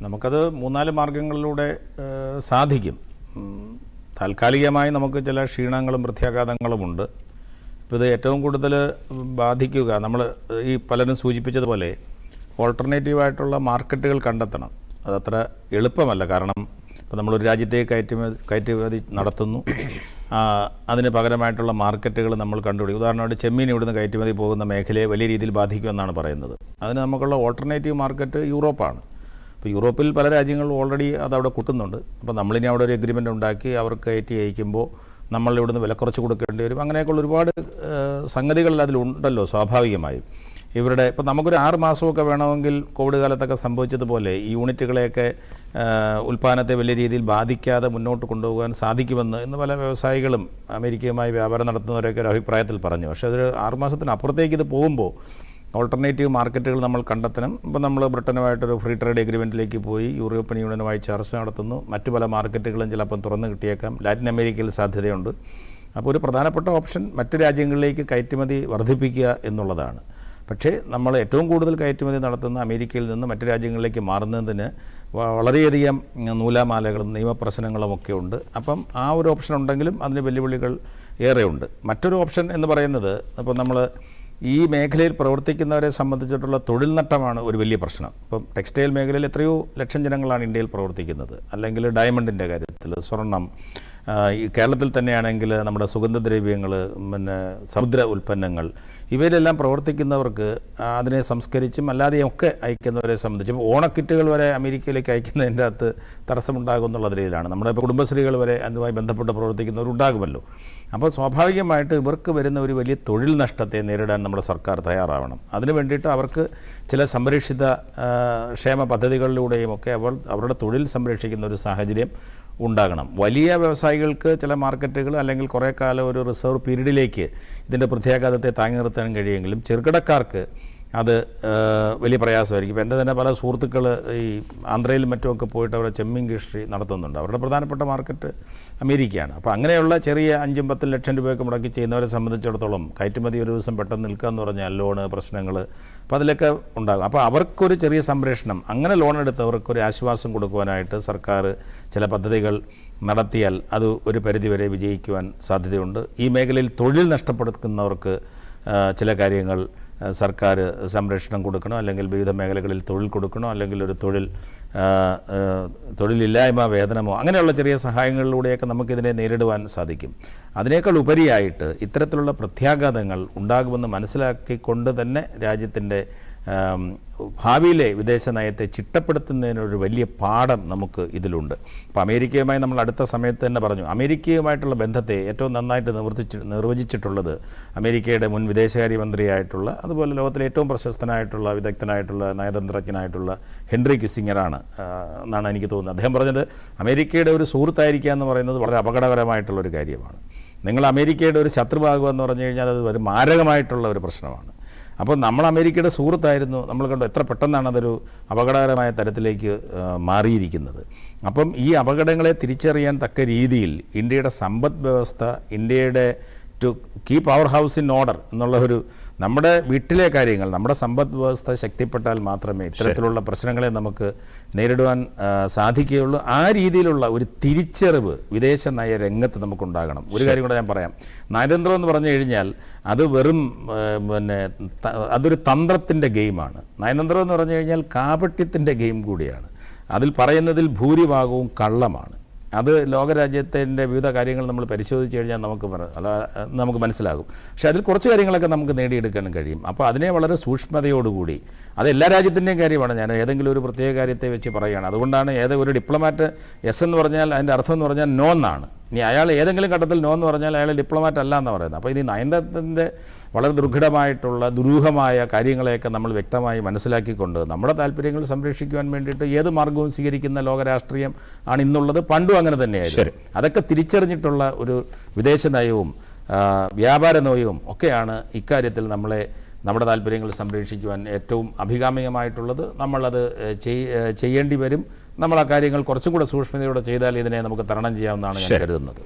നമുക്കത് 3-4 മാർഗ്ഗങ്ങളിലൂടെ സാധിക്കും. താൽക്കാലികമായി നമുക്ക് ചില ക്ഷീണങ്ങളും പ്രത്യാഘാതങ്ങളുമുണ്ട്. ഇപ്പോൾ ഇത് ഏറ്റവും കൂടുതൽ ബാധിക്കുക നമ്മൾ ഈ പലരും സൂചിപ്പിച്ചതുപോലെ ഓൾട്ടർനേറ്റീവായിട്ടുള്ള മാർക്കറ്റുകൾ കണ്ടെത്തണം. അതത്ര എളുപ്പമല്ല. കാരണം ഇപ്പോൾ നമ്മളൊരു രാജ്യത്തേക്ക് കയറ്റുമതി നടത്തുന്നു, അതിന് പകരമായിട്ടുള്ള മാർക്കറ്റുകൾ നമ്മൾ കണ്ടുപിടിക്കും. ഉദാഹരണമായിട്ട് ചെമ്മീൻ ഇവിടുന്ന് കയറ്റുമതി പോകുന്ന മേഖലയെ വലിയ രീതിയിൽ ബാധിക്കുമെന്നാണ് പറയുന്നത്. അതിന് നമുക്കുള്ള ഓൾട്ടർനേറ്റീവ് മാർക്കറ്റ് യൂറോപ്പാണ്. ഇപ്പോൾ യൂറോപ്പിൽ പല രാജ്യങ്ങളും ഓൾറെഡി അതവിടെ കൂട്ടുന്നുണ്ട്. അപ്പോൾ നമ്മളിനി അവിടെ ഒരു എഗ്രിമെൻ്റ് ഉണ്ടാക്കി അവർക്ക് കയറ്റി അയക്കുമ്പോൾ നമ്മൾ ഇവിടുന്ന് വില കുറച്ച് കൊടുക്കേണ്ടി വരും. അങ്ങനെയൊക്കെയുള്ള ഒരുപാട് സംഗതികൾ അതിലുണ്ടല്ലോ സ്വാഭാവികമായും. ഇവരുടെ ഇപ്പോൾ നമുക്കൊരു 6 മാസമൊക്കെ വേണമെങ്കിൽ കോവിഡ് കാലത്തൊക്കെ സംഭവിച്ചതുപോലെ ഈ യൂണിറ്റുകളെയൊക്കെ ഉൽപ്പാദനത്തെ വലിയ രീതിയിൽ ബാധിക്കാതെ മുന്നോട്ട് കൊണ്ടുപോകാൻ സാധിക്കുമെന്ന് ഇന്ന് പല വ്യവസായികളും അമേരിക്കയുമായി വ്യാപാരം നടത്തുന്നവരൊക്കെ ഒരു അഭിപ്രായത്തിൽ പറഞ്ഞു. പക്ഷേ അതൊരു 6 മാസത്തിനപ്പുറത്തേക്ക് ഇത് പോകുമ്പോൾ ഓൾട്ടർനേറ്റീവ് മാർക്കറ്റുകൾ നമ്മൾ കണ്ടെത്തണം. ഇപ്പോൾ നമ്മൾ ബ്രിട്ടനുമായിട്ടൊരു ഫ്രീ ട്രേഡ് എഗ്രിമെൻറ്റിലേക്ക് പോയി, യൂറോപ്യൻ യൂണിയനുമായി ചർച്ച നടത്തുന്നു. മറ്റു പല മാർക്കറ്റുകളും ചിലപ്പം തുറന്നു കിട്ടിയേക്കാം. ലാറ്റിൻ അമേരിക്കയിൽ സാധ്യതയുണ്ട്. അപ്പോൾ ഒരു പ്രധാനപ്പെട്ട ഓപ്ഷൻ മറ്റ് രാജ്യങ്ങളിലേക്ക് കയറ്റുമതി വർദ്ധിപ്പിക്കുക എന്നുള്ളതാണ്. പക്ഷേ നമ്മൾ ഏറ്റവും കൂടുതൽ കയറ്റുമതി നടത്തുന്ന അമേരിക്കയിൽ നിന്ന് മറ്റ് രാജ്യങ്ങളിലേക്ക് മാറുന്നതിന് വളരെയധികം നൂലാമാലകളും നിയമപ്രശ്നങ്ങളുമൊക്കെ ഉണ്ട്. അപ്പം ആ ഒരു ഓപ്ഷൻ ഉണ്ടെങ്കിലും അതിന് വെല്ലുവിളികൾ ഏറെയുണ്ട്. മറ്റൊരു ഓപ്ഷൻ എന്ന് പറയുന്നത് ഇപ്പോൾ നമ്മൾ ഈ മേഖലയിൽ പ്രവർത്തിക്കുന്നവരെ സംബന്ധിച്ചിട്ടുള്ള തൊഴിൽ നഷ്ടമാണ് ഒരു വലിയ പ്രശ്നം. ഇപ്പം ടെക്സ്റ്റൈൽ മേഖലയിൽ എത്രയോ ലക്ഷം ജനങ്ങളാണ് ഇന്ത്യയിൽ പ്രവർത്തിക്കുന്നത്. അല്ലെങ്കിൽ ഡയമണ്ടിൻ്റെ കാര്യത്തിൽ, സ്വർണം, ഈ കേരളത്തിൽ തന്നെയാണെങ്കിൽ നമ്മുടെ സുഗന്ധദ്രവ്യങ്ങൾ, പിന്നെ സമുദ്ര ഉൽപ്പന്നങ്ങൾ, ഇവയിലെല്ലാം പ്രവർത്തിക്കുന്നവർക്ക് അതിനെ സംസ്കരിച്ചും അല്ലാതെയും ഒക്കെ അയക്കുന്നവരെ സംബന്ധിച്ച് ഓണക്കിറ്റുകൾ വരെ അമേരിക്കയിലേക്ക് അയക്കുന്നതിൻ്റെ അകത്ത് തടസ്സമുണ്ടാകുമെന്നുള്ള നിലയിലാണ്. നമ്മുടെ ഇപ്പോൾ കുടുംബശ്രീകൾ വരെ അതുമായി ബന്ധപ്പെട്ട് പ്രവർത്തിക്കുന്നവരുണ്ടാകുമല്ലോ. അപ്പോൾ സ്വാഭാവികമായിട്ട് ഇവർക്ക് വരുന്ന ഒരു വലിയ തൊഴിൽ നഷ്ടത്തെ നേരിടാൻ നമ്മുടെ സർക്കാർ തയ്യാറാവണം. അതിനു വേണ്ടിയിട്ട് അവർക്ക് ചില സംരക്ഷിത ക്ഷേമ പദ്ധതികളിലൂടെയും ഒക്കെ അവരുടെ തൊഴിൽ സംരക്ഷിക്കുന്ന ഒരു സാഹചര്യം ഉണ്ടാകണം. വലിയ വ്യവസായികൾക്ക് ചില മാർക്കറ്റുകൾ അല്ലെങ്കിൽ കുറേ കാലം ഒരു റിസർവ് പീരീഡിലേക്ക് ഇതിൻ്റെ പ്രത്യാഘാതത്തെ താങ്ങി നിർത്താൻ കഴിയുമെങ്കിലും ചെറുകിടക്കാർക്ക് അത് വലിയ പ്രയാസമായിരിക്കും. ഇപ്പോൾ എൻ്റെ തന്നെ പല സുഹൃത്തുക്കൾ ഈ ആന്ധ്രയിലും മറ്റുമൊക്കെ പോയിട്ട് അവിടെ ചെമ്മീൻ കൃഷി നടത്തുന്നുണ്ട്. അവരുടെ പ്രധാനപ്പെട്ട മാർക്കറ്റ് അമേരിക്കയാണ്. അപ്പോൾ അങ്ങനെയുള്ള ചെറിയ 5-10 ലക്ഷം രൂപയൊക്കെ മുടക്കി ചെയ്യുന്നവരെ സംബന്ധിച്ചിടത്തോളം കയറ്റുമതി ഒരു ദിവസം പെട്ടെന്ന് നിൽക്കുക എന്ന് പറഞ്ഞാൽ ലോണ് പ്രശ്നങ്ങൾ, അപ്പോൾ അതിലൊക്കെ ഉണ്ടാകും. അപ്പോൾ അവർക്കൊരു ചെറിയ സംരക്ഷണം, അങ്ങനെ ലോൺ എടുത്തവർക്കൊരു ആശ്വാസം കൊടുക്കുവാനായിട്ട് സർക്കാർ ചില പദ്ധതികൾ നടത്തിയാൽ അത് ഒരു പരിധിവരെ വിജയിക്കുവാൻ സാധ്യതയുണ്ട്. ഈ മേഖലയിൽ തൊഴിൽ നഷ്ടപ്പെടുത്തുന്നവർക്ക് ചില കാര്യങ്ങൾ സർക്കാർ സംരക്ഷണം കൊടുക്കണോ, അല്ലെങ്കിൽ വിവിധ മേഖലകളിൽ തൊഴിൽ കൊടുക്കണോ, അല്ലെങ്കിൽ ഒരു തൊഴിലില്ലായ്മ വേതനമോ, അങ്ങനെയുള്ള ചെറിയ സഹായങ്ങളിലൂടെയൊക്കെ നമുക്കിതിനെ നേരിടുവാൻ സാധിക്കും. അതിനേക്കാൾ ഉപരിയായിട്ട് ഇത്തരത്തിലുള്ള പ്രത്യാഘാതങ്ങൾ ഉണ്ടാകുമെന്ന് മനസ്സിലാക്കിക്കൊണ്ട് തന്നെ രാജ്യത്തിൻ്റെ ഭാവിയിലെ വിദേശ നയത്തെ ചിട്ടപ്പെടുത്തുന്നതിനൊരു വലിയ പാഠം നമുക്ക് ഇതിലുണ്ട്. അപ്പോൾ അമേരിക്കയുമായി നമ്മൾ അടുത്ത സമയത്ത് തന്നെ പറഞ്ഞു, അമേരിക്കയുമായിട്ടുള്ള ബന്ധത്തെ ഏറ്റവും നന്നായിട്ട് നിർവചിച്ചിട്ടുള്ളത് അമേരിക്കയുടെ മുൻ വിദേശകാര്യമന്ത്രിയായിട്ടുള്ള, അതുപോലെ ലോകത്തിലെ ഏറ്റവും പ്രശസ്തനായിട്ടുള്ള വിദഗ്ധനായിട്ടുള്ള നയതന്ത്രജ്ഞനായിട്ടുള്ള ഹെൻറി കിസ്സിങ്ങറാണ് എന്നാണ് എനിക്ക് തോന്നുന്നത്. അദ്ദേഹം പറഞ്ഞത് അമേരിക്കയുടെ ഒരു സുഹൃത്തായിരിക്കുക എന്ന് പറയുന്നത് വളരെ അപകടകരമായിട്ടുള്ളൊരു കാര്യമാണ്. നിങ്ങൾ അമേരിക്കയുടെ ഒരു ശത്രുവാകുക എന്ന് പറഞ്ഞു കഴിഞ്ഞാൽ അത് ഒരു മാരകമായിട്ടുള്ള ഒരു പ്രശ്നമാണ്. അപ്പോൾ നമ്മൾ അമേരിക്കയുടെ സുഹൃത്തായിരുന്നു, നമ്മൾ കണ്ടു എത്ര പെട്ടെന്നാണ് അതൊരു അപകടകരമായ തരത്തിലേക്ക് മാറിയിരിക്കുന്നത്. അപ്പം ഈ അപകടങ്ങളെ തിരിച്ചറിയാൻ തക്ക രീതിയിൽ ഇന്ത്യയുടെ സമ്പദ് വ്യവസ്ഥ, ഇന്ത്യയുടെ to keep our house in order എന്നുള്ള ഒരു നമ്മുടെ വീട്ടിലെ കാര്യങ്ങൾ, നമ്മുടെ സമ്പദ് വ്യവസ്ഥ ശക്തിപ്പെട്ടാൽ മാത്രമേ ഇത്തരത്തിലുള്ള പ്രശ്നങ്ങളെ നമുക്ക് നേരിടുവാൻ സാധിക്കുകയുള്ളൂ. ആ രീതിയിലുള്ള ഒരു തിരിച്ചറിവ് വിദേശ നയ രംഗത്ത് നമുക്കുണ്ടാകണം. ഒരു കാര്യം കൂടെ ഞാൻ പറയാം, നയതന്ത്രം എന്ന് പറഞ്ഞു കഴിഞ്ഞാൽ അത് വെറും അതൊരു തന്ത്രത്തിൻ്റെ ഗെയിമാണ്. നയതന്ത്രം എന്ന് പറഞ്ഞു കഴിഞ്ഞാൽ കാപട്യത്തിൻ്റെ ഗെയിം കൂടിയാണ്. അതിൽ പറയുന്നതിൽ ഭൂരിഭാഗവും കള്ളമാണ്. അത് ലോകരാജ്യത്തിൻ്റെ വിവിധ കാര്യങ്ങൾ നമ്മൾ പരിശോധിച്ച് കഴിഞ്ഞാൽ നമുക്ക് മനസ്സിലാകും. പക്ഷേ അതിൽ കുറച്ച് കാര്യങ്ങളൊക്കെ നമുക്ക് നേടിയെടുക്കാനും കഴിയും. അപ്പോൾ അതിനെ വളരെ സൂക്ഷ്മതയോടുകൂടി, അത് എല്ലാ രാജ്യത്തിൻ്റെയും കാര്യമാണ്, ഞാൻ ഏതെങ്കിലും ഒരു പ്രത്യേക കാര്യത്തെ വെച്ച് പറയുകയാണ്. അതുകൊണ്ടാണ് ഒരു ഡിപ്ലോമാറ്റ് എസ് എന്ന് പറഞ്ഞാൽ അതിൻ്റെ അർത്ഥം എന്ന് പറഞ്ഞാൽ നോ എന്നാണ്. ഇനി അയാൾ ഏതെങ്കിലും ഘട്ടത്തിൽ നോ എന്ന് പറഞ്ഞാൽ അയാൾ ഡിപ്ലോമാറ്റ് അല്ല എന്ന് പറയുന്നത്. അപ്പോൾ ഇത് നയതന്ത്രത്തിൻ്റെ വളരെ ദുർഘടമായിട്ടുള്ള ദുരൂഹമായ കാര്യങ്ങളെയൊക്കെ നമ്മൾ വ്യക്തമായി മനസ്സിലാക്കിക്കൊണ്ട് നമ്മുടെ താല്പര്യങ്ങൾ സംരക്ഷിക്കുവാൻ വേണ്ടിയിട്ട് ഏത് മാർഗവും സ്വീകരിക്കുന്ന ലോകരാഷ്ട്രീയം ആണ് ഇന്നുള്ളത്. പണ്ടും അങ്ങനെ തന്നെയായിരുന്നു. അതൊക്കെ തിരിച്ചറിഞ്ഞിട്ടുള്ള ഒരു വിദേശ നയവും വ്യാപാര നയവും ഒക്കെയാണ് ഇക്കാര്യത്തിൽ നമ്മുടെ താല്പര്യങ്ങൾ സംരക്ഷിക്കുവാൻ ഏറ്റവും അഭികാമ്യമായിട്ടുള്ളത്. നമ്മളത് ചെയ്യേണ്ടി വരും. നമ്മൾ ആ കാര്യങ്ങൾ കുറച്ചും കൂടെ സൂക്ഷ്മതയോടെ ചെയ്താൽ ഇതിനെ നമുക്ക് തരണം ചെയ്യാമെന്നാണ് ഞാൻ കരുതുന്നത്.